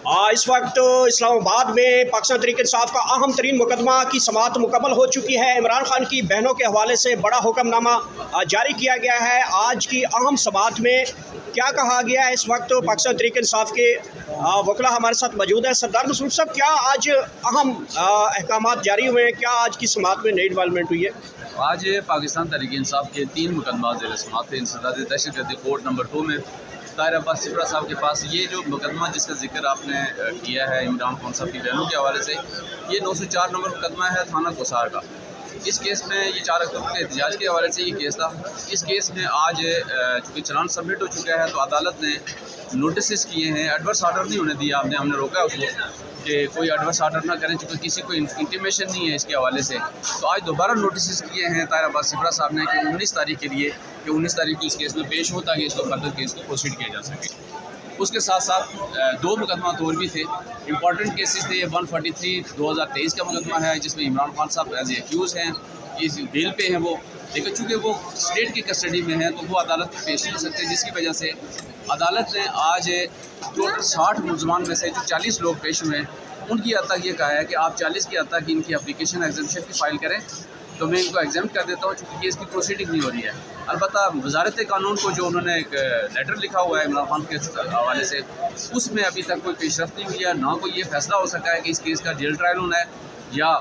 इस वक्त इस्लामाबाद में पाकिस्तान तहरीक इंसाफ का अहम तरीन मुकदमा की समाअत मुकम्मल हो चुकी है। इमरान खान की बहनों के हवाले से बड़ा हुक्मनामा जारी किया गया है। आज की अहम समाअत में क्या कहा गया है, इस वक्त पाकिस्तान तहरीक इंसाफ के वकला हमारे साथ मौजूद है। सरदार मसरूफ साहब, क्या आज अहम अहकामात जारी हुए हैं? क्या आज की समाअत में नई डेवलपमेंट हुई है? आज पाकिस्तान तहरीक इंसाफ के 3 मुकदमा ज़ेर समाअत थे। इंसदाद दहशतगर्दी कोर्ट नंबर 2 में ताहिर अब्बास सिपरा साहब के पास ये जो मुकदमा जिसका जिक्र आपने किया है इमरान खान साहब की बहनों के हवाले से, ये 904 नंबर मुकदमा है थाना कोसार का। इस केस में ये 4 अक्टूबर के एहतजाज के हवाले से ये केस था। इस केस में आज चूँकि चलान सबमिट हो चुका है तो अदालत ने नोटिस किए हैं। एडवर्स आर्डर नहीं होने दिया, हमने रोका है उसको कि कोई एडवर्स आर्डर ना करें, चूँकि किसी को इंटीमेशन नहीं है इसके हवाले से। तो आज दोबारा नोटिस किए हैं ताहिर अब्बास सिपरा साहब ने कि 19 तारीख के लिए कि 19 तारीख को इस केस में पेश हो ताकि इसको फर्दर केस को प्रोसीड किया जा सके। उसके साथ साथ 2 मुकदमा और भी थे, इंपॉर्टेंट केसेस थे। 143 2023 का मुकदमा है जिसमें इमरान खान साहब एज एक्यूज़ हैं, इस बेल पे हैं वो, लेकिन चूँकि वो स्टेट की कस्टडी में हैं तो वो अदालत में पेश नहीं हो सकते, जिसकी वजह से अदालत ने आज टोटल 60 मुलजमान में से जो 40 लोग पेश हुए हैं उनकी हद तक ये कहा है कि आप 40 की हद तक इनकी एप्लीकेशन एग्जामिशन की फ़ाइल करें तो मैं इनको एग्जाम कर देता हूँ, चूँकि केस की प्रोसीडिंग नहीं हो रही है। अलबत्ता वजारत कानून को जो उन्होंने एक लेटर लिखा हुआ है इमरान खान के हवाले से, उसमें अभी तक कोई पेशरफ्त नहीं हुई है, ना कोई ये फैसला हो सका है कि इस केस का जेल ट्रायल होना है या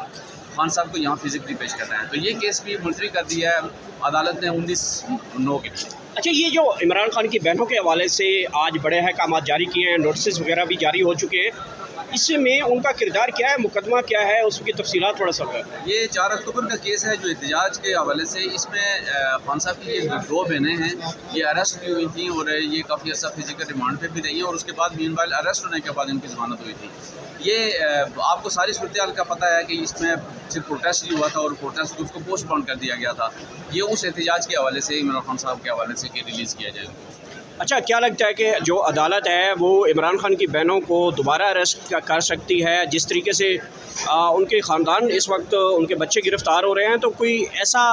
खान साहब को यहाँ फिजिकली पेश करना है। तो ये केस भी मुलतवी कर दिया है अदालत ने 19/9 के लिए। अच्छा, ये जो इमरान खान की बहनों के हवाले से आज बड़े अहकाम जारी किए हैं, नोटिस वगैरह भी जारी हो चुके हैं, इसमें उनका किरदार क्या है, मुकदमा क्या है, उसकी तफसीलात थोड़ा सा है। ये 4 अक्टूबर का केस है जो एहतजाज के हवाले से, इसमें खान साहब की ये 2 बहनें हैं, ये अरेस्ट भी हुई थी और ये काफ़ी अर्सा फिजिकल रिमांड पे भी रही है और उसके बाद मीनवाइल अरेस्ट होने के बाद इनकी ज़मानत हुई थी। ये आपको सारी सूरत हाल का पता है कि इसमें सिर्फ प्रोटेस्ट ही हुआ था और प्रोटेस्ट को उसको पोस्टपोन कर दिया गया था। ये उस एहतजाज के हवाले से इमरान खान साहब के हवाले से रिलीज़ किया जाएगा। अच्छा, क्या लगता है कि जो अदालत है वो इमरान खान की बहनों को दोबारा अरेस्ट कर सकती है? जिस तरीके से उनके ख़ानदान इस वक्त उनके बच्चे गिरफ़्तार हो रहे हैं, तो कोई ऐसा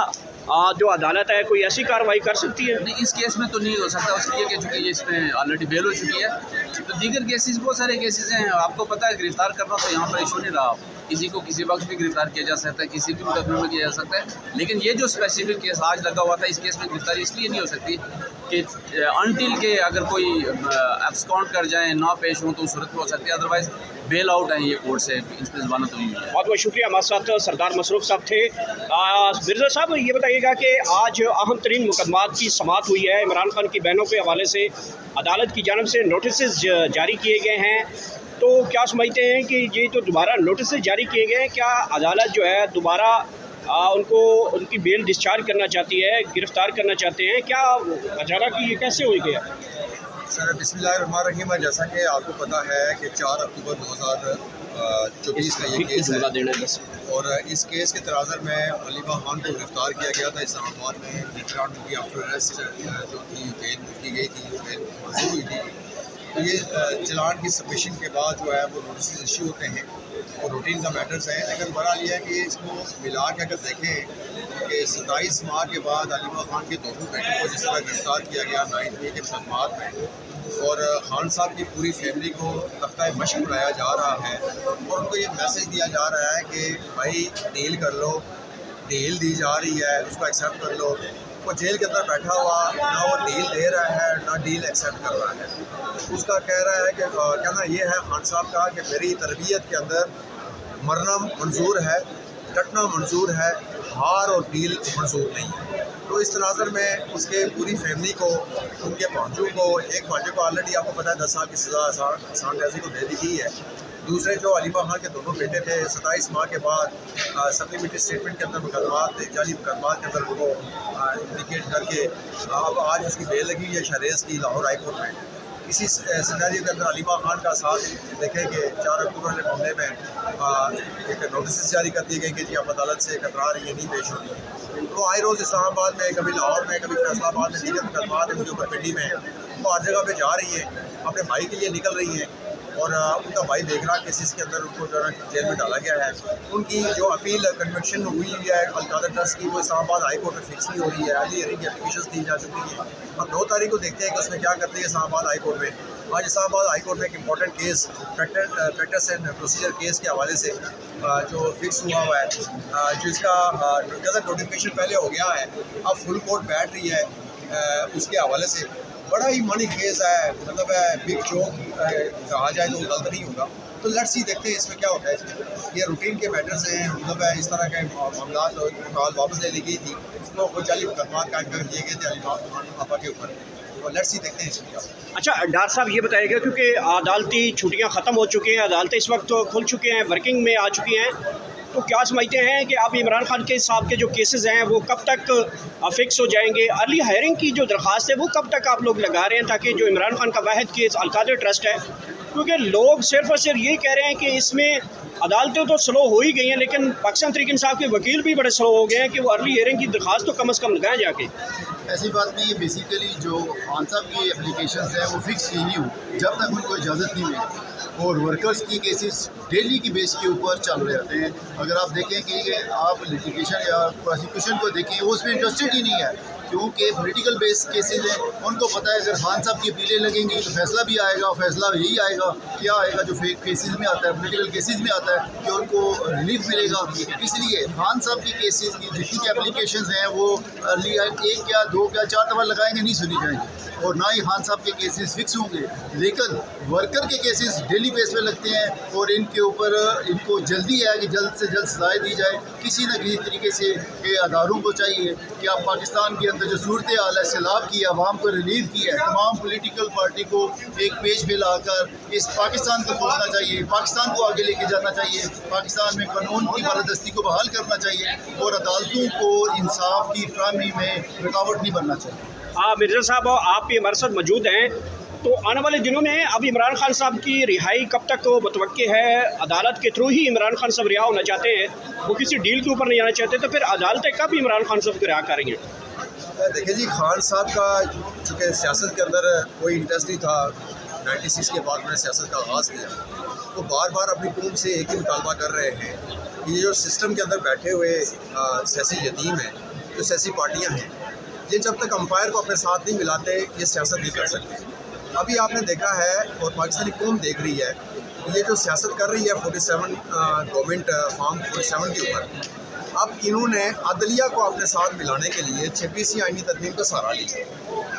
जो अदालत है कोई ऐसी कार्रवाई कर सकती है? नहीं, इस केस में तो नहीं हो सकता, उसलिए कि चूँकि इसमें ऑलरेडी बेल हो चुकी है। तो दीगर केसेस बहुत सारे केसेस हैं, आपको पता है गिरफ़्तार करना तो यहाँ पर इशू नहीं रहा। किसी को किसी वक्त भी गिरफ़्तार किया जा सकता है, किसी भी मुकदमे में किया जा सकता है, लेकिन ये जो स्पेसिफिक केस आज लगा हुआ था, इस केस में गिरफ़्तारी इसलिए नहीं हो सकती कि अनटिल के अगर कोई एब्सकॉन्ड कर जाए, ना पेश हों तो उस सूरत में हो सकती है, अदरवाइज़ बेल आउट है ये कोर्ट से, इसमें ज़मानत हुई है। बहुत बहुत शुक्रिया। हमारे साथ सरदार मसरूफ साहब थे। मिर्ज़ा साहब, ये बताइएगा कि आज अहम तरीन मुकदमात की समाअत हुई है, इमरान खान की बहनों के हवाले से अदालत की जानब से नोटिस जारी किए गए हैं, तो क्या समझते हैं कि ये तो दोबारा नोटिस जारी किए गए हैं, क्या अदालत जो है दोबारा उनको उनकी बेल डिस्चार्ज करना चाहती है, गिरफ़्तार करना चाहते हैं? क्या अचानक ये कैसे हो गया? सर बिस्मिल्लाहिर्रहमानिर्रहीम, जैसा कि आपको पता है कि 4 अक्टूबर 2024 का ये केस है और इस केस के तनाज़र में अलीमा खान को गिरफ़्तार किया गया था इस्लामाबाद में। Later on duty after arrest जो थी बेल की गई थी, बेल मंजूर हुई थी। तो ये चलान की सबमिशन के बाद जो है वो नोटिस इशू होते हैं और रूटीन का मैटर्स है। लेकिन बहरहाल ये है कि इसको मिला के अगर देखें कि 27 माह के बाद अलीमा खान के दोनों बेटों को जिस तरह गिरफ्तार किया गया 9 मई के मुकदमात में, और खान साहब की पूरी फैमिली को तख्ता मश्क बनाया जा रहा है और उनको ये मैसेज दिया जा रहा है कि भाई डील कर लो, डील दी जा रही है, उसको एक्सेप्ट कर लो। वो जेल के अंदर बैठा हुआ ना वो डील दे रहा है ना डील एक्सेप्ट कर रहा है। उसका कह रहा है कि कहना ये है खान साहब का कि मेरी तरबियत के अंदर मरना मंजूर है, डटना मंजूर है, हार और डील मंजूर नहीं है। तो इस तनाज़र में उसके पूरी फैमिली को, उनके भांजों को, एक भांजे को ऑलरेडी आपको पता है 10 साल की सज़ा आसान कैसी को दे दी गई है। दूसरे जो अलीमा खान के दोनों बेटे थे 27 माह के बाद सप्लीमेंट्री स्टेटमेंट के अंदर मुकदमात, जाली मुकदमात के अंदर उनको इंडिकेट करके अब आज उसकी बेल लगी हुई है शहरेज़ की लाहौर हाई कोर्ट में। इसी सिनेरियो के अंदर अलीमा खान का साथ देखें कि 4 अक्टूबर के मामले में एक नोटिस जारी कर दी गई कि जी आप अदालत से कतरा रही है, नहीं पेश होगी। तो आए रोज़ इस्लामाबाद में, कभी लाहौर में, कभी फैसलाबाद में दीगर मुकदमात उनके ऊपर पिंडी में वो हर जगह पर जा रही है, अपने भाई के लिए निकल रही हैं और उनका भाई देख रहा केसेस के अंदर उनको जो है जेल में डाला गया है। उनकी जो अपील कन्विक्शन हुई है अलकादर ट्रस्ट की, वो इस्लामाबाद हाई कोर्ट में फिक्स नहीं हो रही है। अर्ली हियरिंग की एप्लीकेशन दी जा चुकी है। अब 9 तारीख को देखते हैं कि उसमें क्या करते हैं इस्लामाबाद हाई कोर्ट में। आज इस्लामाबाद हाई कोर्ट में एक important case practice and procedure case के हवाले से जो फिक्स हुआ है, जिसका गज़ट नोटिफिकेशन पहले हो गया है, अब फुल कोर्ट बैठ रही है, उसके हवाले से बड़ा ही मनी केस है, मतलब बिग चौक कहा जाए तो गलत नहीं होगा। तो लेट्स सी, देखते हैं इसमें क्या होता है। ये रूटीन के मैटर्स हैं, मतलब इस तरह के मामला कॉल वापस ले ली गई थी, तो कुछ जाली मुकदमा कायम कर दिए गए थे अलीमा के ऊपर। तो लेट्स सी, देखते हैं इसमें क्या। अच्छा डॉक्टर साहब ये बताइएगा, क्योंकि अदालती छुट्टियां ख़त्म हो चुकी हैं, अदालतें इस वक्त तो खुल चुके हैं, वर्किंग में आ चुकी हैं, तो क्या समझते हैं कि आप इमरान खान के साहब के जो केसेस हैं वो कब तक फिक्स हो जाएंगे? अर्ली हायरिंग की जो दरख्वास्त है वो कब तक आप लोग लगा रहे हैं, ताकि जो इमरान खान का वाहिद केस अलकादर ट्रस्ट है, क्योंकि लोग सिर्फ और सिर्फ यही कह रहे हैं कि इसमें अदालतें तो स्लो हो ही गई हैं, लेकिन पाकिस्तान तहरीक इंसाफ के वकील भी बड़े स्लो हो गए हैं कि वो अर्ली हियरिंग की दरख्वास्त तो कम से कम लगाएं जाके। ऐसी बात नहीं है, बेसिकली जो खान साहब की एप्लीकेशंस हैं वो फिक्स ही नहीं हुई जब तक उनको इजाज़त नहीं मिली, और वर्कर्स की केसेस डेली की बेस के ऊपर चल रहे होते हैं। अगर आप देखें कि आप लिटिगेशन या प्रोसिक्यूशन को देखें, वो उसमें इंटरेस्टेड ही नहीं है, क्योंकि पॉलिटिकल बेस केसेस हैं। उनको पता है अगर खान साहब की अपीलें लगेंगी तो फैसला भी आएगा, फैसला यही आएगा, क्या आएगा जो फेक केसेस में आता है, पॉलिटिकल केसेस में आता है कि उनको रिलीफ मिलेगा। इसलिए खान साहब की केसेस की जितनी एप्लीकेशंस हैं वो अर्ली एक या दो या चार दफ़ा लगाएंगे, नहीं सुनी जाएंगी, और ना ही खान साहब के केसेस फिक्स होंगे। लेकिन वर्कर के केसेस डेली बेस पे लगते हैं, और इनके ऊपर इनको जल्दी है कि जल्द से जल्द सजाएं दी जाए किसी न किसी तरीके से। कि अदारों को चाहिए कि आप पाकिस्तान के अंदर जो सूरत हाल है, सैलाब की, आवाम को रिलीफ की है, तमाम पॉलिटिकल पार्टी को एक पेज पे लाकर इस पाकिस्तान को सोचना चाहिए, पाकिस्तान को आगे लेके जाना चाहिए, पाकिस्तान में कानून की बालादस्ती को बहाल करना चाहिए, और अदालतों को इंसाफ की फराहमी में रुकावट नहीं बनना चाहिए। मिर्ज़ा साहब आप भी हमारे साथ मौजूद हैं, तो आने वाले दिनों में अब इमरान खान साहब की रिहाई कब तक मुतवक्के है? अदालत के थ्रू ही इमरान खान साहब रिहा होना चाहते हैं, वो किसी डील के ऊपर नहीं जाना चाहते, तो फिर अदालतें कब इमरान खान साहब को रिहा करेंगे? देखिए जी, खान साहब का चूँकि सियासत के अंदर कोई इंटरेस्ट नहीं था, 96 के बाद मैंने सियासत का आगाज़ किया, तो बार बार अपनी कौम से एक ही मुतालबा कर रहे हैं कि ये जो सिस्टम के अंदर बैठे हुए सियासी यतीम हैं, जो सियासी पार्टियाँ हैं, ये जब तक अंपायर को अपने साथ नहीं मिलाते ये सियासत नहीं कर सकते। अभी आपने देखा है और पाकिस्तानी कौम देख रही है, ये जो सियासत कर रही है 47 गवर्नमेंट फॉर्म 47 के ऊपर, अब इन्होंने अदलिया को अपने साथ मिलाने के लिए 26वीं आईनी तरमीम का सहारा लिया।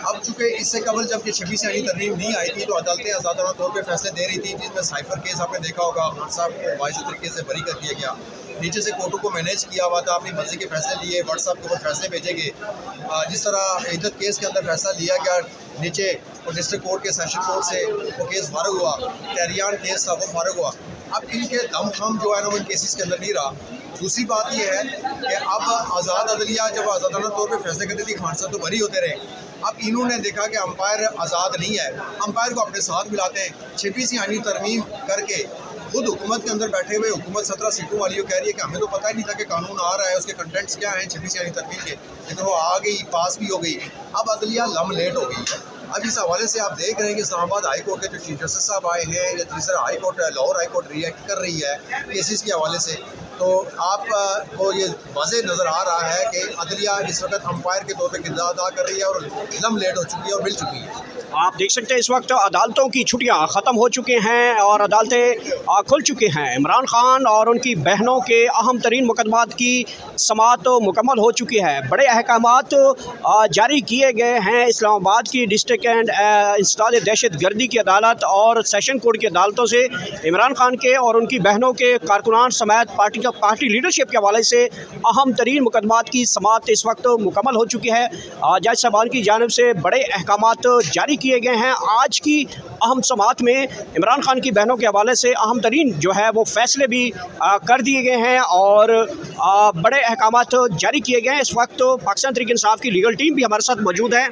अब चूँकि इससे कबल जब ये 26वीं आईनी तरमीम नहीं आई थी तो अदालतें आज़ादाना तौर पे फैसले दे रही थी, जिसमें साइफर केस आपने देखा होगा, खान साहब को वाइज तरीके से बरी कर दिया गया, नीचे से कोर्टों को मैनेज किया हुआ था, अपनी मर्जी के फैसले लिए, व्हाट्सएप के ऊपर फैसले भेजे गए। जिस तरह इज्जत केस के अंदर फैसला लिया गया नीचे, और डिस्ट्रिक्ट कोर्ट के सेशन कोर्ट से वो केस फारग हुआ, टहरियान केस था वो फारग हुआ। अब इनके दम खम जो है ना वो इन केसेस के अंदर नहीं रहा। दूसरी बात यह है कि अब आज़ाद अदलिया जब आज़ादाना तौर पे फैसले करती थी, खान साहब तो बरी होते रहे। अब इन्होंने देखा कि अंपायर आज़ाद नहीं है, अंपायर को अपने साथ मिलाते हैं, 26वीं आईनी तरमीम करके खुद हुकूमत के अंदर बैठे हुए हुकूमत 17 सीटों वाली कह रही है कि हमें तो पता ही नहीं था कि कानून आ रहा है, उसके कंटेंट्स क्या हैं 26वीं आईनी तरमीम के, लेकिन वो आ गई, पास भी हो गई। अब अदलिया लम लेट हो गई है। अब इस हवाले से आप देख रहे हैं कि इस्लामाबाद हाई कोर्ट के जो चीफ जस्टिस साहब आए हैं, या तीसरा high court Lahore high court react कर रही है केसेस के हवाले से, तो आपको ये वाज़ेह नज़र आ रहा है कि अदलिया इस वक्त अंपायर के तौर पर किरदार अदा कर रही है, और लम लेट हो चुकी है और मिल चुकी है। आप देख सकते हैं इस वक्त अदालतों की छुट्टियां ख़त्म हो चुकी हैं और अदालतें खुल चुकी हैं। इमरान खान और उनकी बहनों के अहम तरीन मुकदमात की समाअत मुकम्मल हो चुकी है। बड़े अहकामात जारी किए गए हैं इस्लामाबाद की डिस्ट्रिक्ट एंड इंसदाद दहशत गर्दी की अदालत और सेशन कोर्ट की अदालतों से इमरान खान के और उनकी बहनों के कारकुनान समेत पार्टी लीडरशिप के हवाले से अहम तरीन मुकदमात की समाअत इस वक्त मुकम्मल हो चुकी है। जज साहबान की जानिब से बड़े अहकामात जारी किए गए हैं। आज की अहम समाअत में इमरान खान की बहनों के हवाले से अहम तरीन जो है वो फैसले भी कर दिए गए हैं और बड़े अहकामात जारी किए गए हैं। इस वक्त पाकिस्तान तहरीक इंसाफ की लीगल टीम भी हमारे साथ मौजूद है।